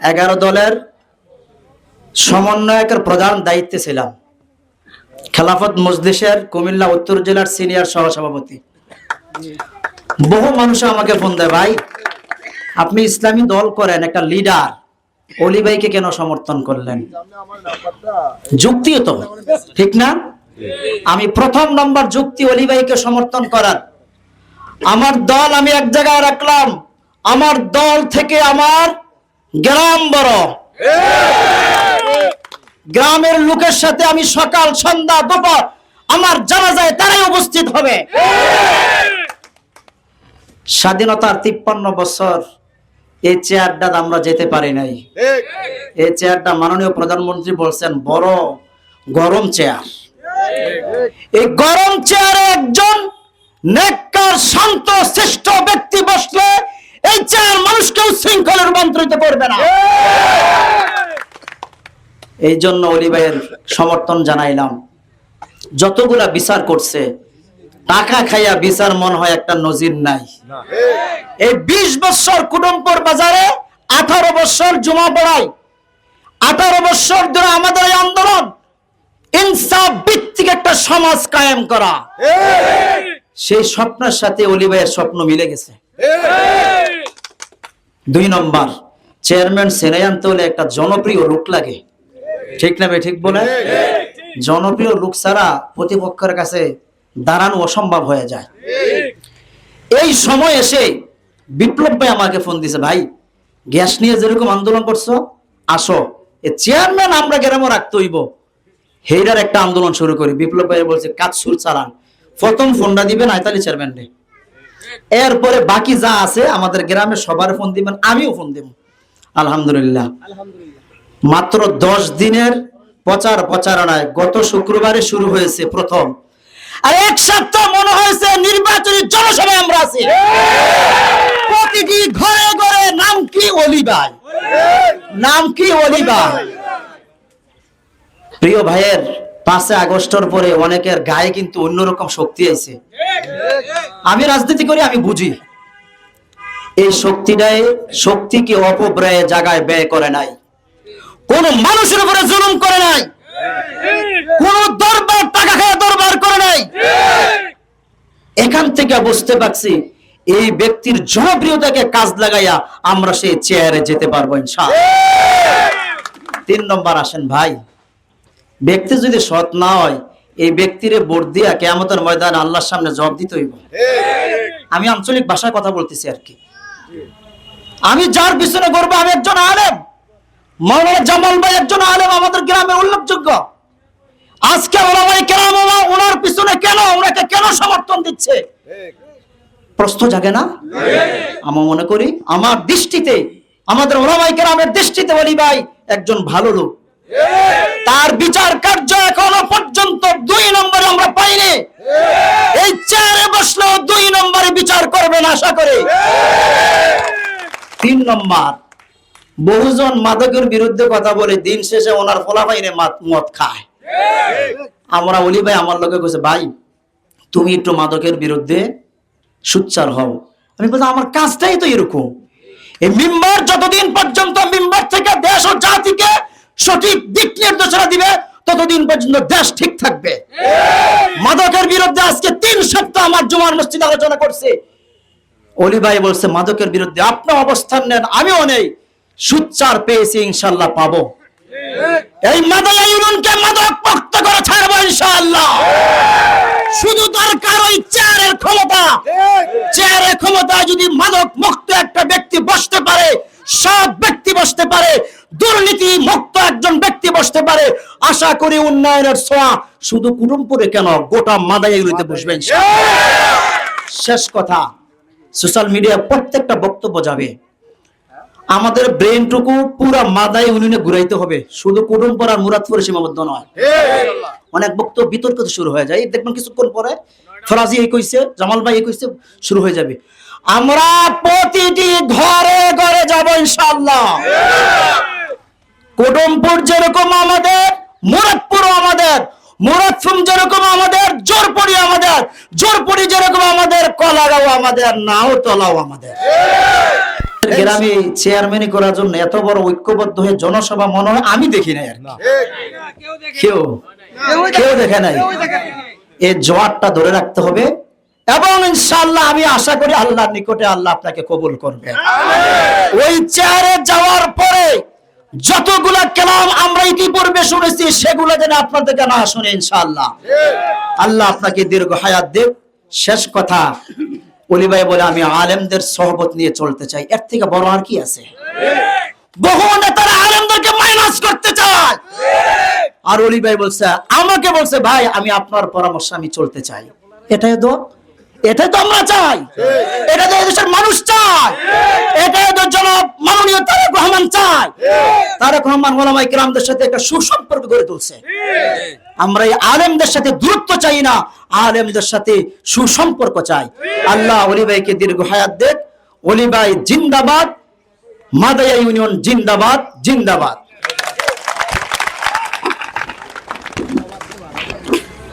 11 দলের সমন্বয়কের প্রধান দায়িত্বে ছিলাম। খেলাফত মজলিসের কুমিল্লা উত্তর জেলার সিনিয়র সহসভাপতি। বহু মানুষ আমাকে ফোন দেয়, ভাই আপনি ইসলামী দল করেন, একটা লিডার অলি ভাইকে কেন সমর্থন করলেন? যুক্তি তো ঠিক না? আমি প্রথম নম্বর যুক্তি অলি ভাইকে সমর্থন করার, আমার দল আমি এক জায়গায় রাখলাম। আমার দল থেকে আমার গ্রাম বড়, গ্রামের লোকের সাথে আমি সকাল সন্ধ্যা দুপুর আমার জানাজায় তারাই উপস্থিত হবে। স্বাধীনতার 53 বছর এই চেয়ারটা আমরা যেতে পারি নাই। এই চেয়ারটা মাননীয় প্রধানমন্ত্রী বলছেন বড় গরম চেয়ার। এই গরম চেয়ারে একজন নেককার শান্ত শ্রেষ্ঠ ব্যক্তি বসলে এই চেয়ার মানুষকে উচ্ছৃঙ্খলে রূপান্তরিত করবে না। এই জন্য অলি ভাইয়ের সমর্থন জানাইলাম। যতগুলা বিচার করছে টাকা খাইয়া বিচার মন হয় একটা নজির নাই। এই 20 বছর কুটুমপুর বাজারে 18 বছর জুমা পড়াই, 18 বছর ধরে আমাদের এই আন্দোলন ইনসাফ ভিত্তিক একটা সমাজ কায়েম করা, সেই স্বপ্নের সাথে অলি ভাইয়ের স্বপ্ন মিলে গেছে। 2 নম্বর, চেয়ারম্যান সেনাই আনতে হলে একটা জনপ্রিয় লোক লাগে, ঠিক না ভাই? ঠিক বলে, জনপ্রিয় লোক ছাড়া প্রতিপক্ষের কাছে দাঁড়ানো অসম্ভব হয়ে যায়। এই সময় এসে বিপ্লব ভাই আমাকে ফোন দিছে, ভাই গ্যাস নিয়ে যেরকম আন্দোলন করছো আসো, এ চেয়ারম্যান আমরা গ্রামে রাখতে হইব, হেইরার একটা আন্দোলন শুরু করি। বিপ্লব ভাই বলছে কাজ শুরু চালান, প্রথম ফোনটা দিবেন আইতালি চেয়ারম্যান রে, এরপরে বাকি যা আছে আমাদের গ্রামে সবার ফোন দিবেন, আমিও ফোন দেব। আলহামদুলিল্লাহ, মাত্র 10 দিনের প্রচারণায় গত শুক্রবারে শুরু হয়েছে প্রথম, আর এক সপ্তাহ মনে হয়েছে নির্বাচনী জনসভায় আমরা আছি। প্রতিটি ঘরে ঘরে নাম কি অলি ভাই, নাম কি অলি ভাই। প্রিয় ভাইয়ের 5 আগস্টের পরে অনেকের গায়ে কিন্তু অন্যরকম শক্তি আইছে। আমি রাজনীতি করি, আমি বুঝি এই শক্তিকে অপব্যয়ে জায়গায় ব্যয় করে নাই, কোন মানুষের উপরে জুলুম করে নাই, কোন দরবার টাকা খায় দরবার করে নাই। এখান থেকে বুঝতে পারছি এই ব্যক্তির জনপ্রিয়তাকে কাজ লাগাইয়া আমরা সেই চেয়ারে যেতে পারবো ইনশাআল্লাহ। 3 নম্বর, আসেন ভাই, ব্যক্তি যদি সৎ না হয় এই ব্যক্তিরে ভোট দিয়া কিয়ামতের ময়দানে আল্লাহর সামনে জবাব দিতে হইব। আমি আঞ্চলিক ভাষায় কথা বলতেছি আর কি। আমি যার পিছনে করবো, আমি একজন আলেম, মাওলানা জামাল ভাই একজন আলেম, আমাদের গ্রামের উল্লেখযোগ্য। আজকে ওলামায়ে কেরাম ওনার পিছনে কেন, ওনাকে কেন সমর্থন দিচ্ছে প্রশ্ন জাগে না? আমি মনে করি আমার দৃষ্টিতে, আমাদের ওলামায়ে কেরামের দৃষ্টিতে অলি ভাই একজন ভালো লোক। তার বিচার কার্য এখনো পর্যন্ত 2 নম্বরে আমরা পাইনি। এই চেয়ারে বসলেও 2 নম্বরে বিচার করবেন আশা করি। 3 নম্বর, বহুজন মাদকের বিরুদ্ধে কথা বলে দিন শেষে ওনার ফলাফাইনে মদ খায়। আমরা অলি ভাই আমার লোকে কইছে, ভাই তুমি একটু মাদকের বিরুদ্ধে সোচ্চার হও। আমি বলছি আমার কাজটাই তো এরকম। এই মিম্বার যতদিন পর্যন্ত মিম্বার থেকে দেশ ও জাতিকে সঠিক দিক নির্দেশনা দিবে ততদিন পর্যন্ত দেশ ঠিক থাকবে। মাদকের বিরুদ্ধে আজকে 3 সপ্তাহ আমার জুমার মসজিদে আলোচনা করছে। অলি ভাই বলছে মাদকের বিরুদ্ধে আপনি অবস্থান নেন, আমিও নেই, সুচ্চার পেয়েছি ইনশাআল্লাহ পাবো। এই মাদলা ইউনিয়নকে মাদক মুক্ত করে ছাড়বো ইনশাআল্লাহ। শুধু দরকার ওই চেয়ারের ক্ষমতা। চেয়ারের ক্ষমতা যদি মাদক মুক্ত একটা ব্যক্তি বসতে পারে, সব ব্যক্তি বসতে পারে, দুর্নীতি মুক্ত একজন ব্যক্তি বসতে পারে, আশা করি উন্নয়নের ছোঁয়া শুধু কুটুমপুরে কেন গোটা মাদাইগুলিতে বসবে ইনশাআল্লাহ। শেষ কথা, সোশ্যাল মিডিয়া প্রত্যেকটা বক্তব্য যাবে, আমাদের ব্রেনটুকু পুরা মাদাই ইউনিয়নে ঘুরাইতে হবে, শুধু কুটুমপুর আর মুরাদপুরে সীমাবদ্ধ নয়। অনেক বক্তব্য বিতর্ক শুরু হয়ে যায়, দেখবেন কিছুক্ষণ পরে ফরাজি এই কইছে, জামাল ভাই এই কইছে, শুরু হয়ে যাবে। আমরা প্রতিটি ঘরে ঘরে যাব ইনশাআল্লাহ। কুটুমপুর যেরকম আমাদের, মুরাদপুরও আমাদের, মুরাদপুর যেরকম আমাদের, জোরপড়ি আমাদের, জোরপড়ি যেরকম আমাদের, কলাগাঁও আমাদের, নাওতলাও আমাদের। আমাদের গ্রামে চেয়ারম্যানই করার জন্য এত বড় ঐক্যবদ্ধ হয়ে জনসভা মনে হয় আমি দেখি নাই আর কেউ কেউ দেখে নাই। এই জোয়ারটা ধরে রাখতে হবে এবং ইনশাআল্লাহ আমি আশা করি আল্লাহর নিকটে আল্লাহ আপনাকে কবুল করবে। ওই চেয়ারে যাওয়ার পরে যতগুলা কালাম আমরা ইতিপূর্বে শুনেছি সেগুলো যেন আপনাদেরকে না শুনে ইনশাআল্লাহ আল্লাহ আপনাকে দীর্ঘ হায়াত দেব। শেষ কথা, ওলি ভাই বলে আমি আলেমদের সহবত নিয়ে চলতে চাই, এর থেকে বড় আর কি আছে? বহু নেতারা আলেমদেরকে মাইনাস করতে চায়, আর ওলি ভাই বলছে আমাকে বলছে ভাই আমি আপনার পরামর্শ আমি চলতে চাই। এটাই তো আমরা চাই, এটা তো দেশের মানুষ চায়, এটাই তো জনাব মাননীয় তারেক রহমান চায়। তারেক রহমান ওলামায়ে কেরামদের সাথে একটা সুসম্পর্ক গড়ে তুলছে। আমরা এই আলেমদের সাথে দূরত্ব চাই না, আলেমদের সাথে সুসম্পর্ক চাই। আল্লাহ ওলি ভাইকে দীর্ঘ হায়াত দেন। ওলি ভাই জিন্দাবাদ, মাদায়া ইউনিয়ন জিন্দাবাদ, জিন্দাবাদ।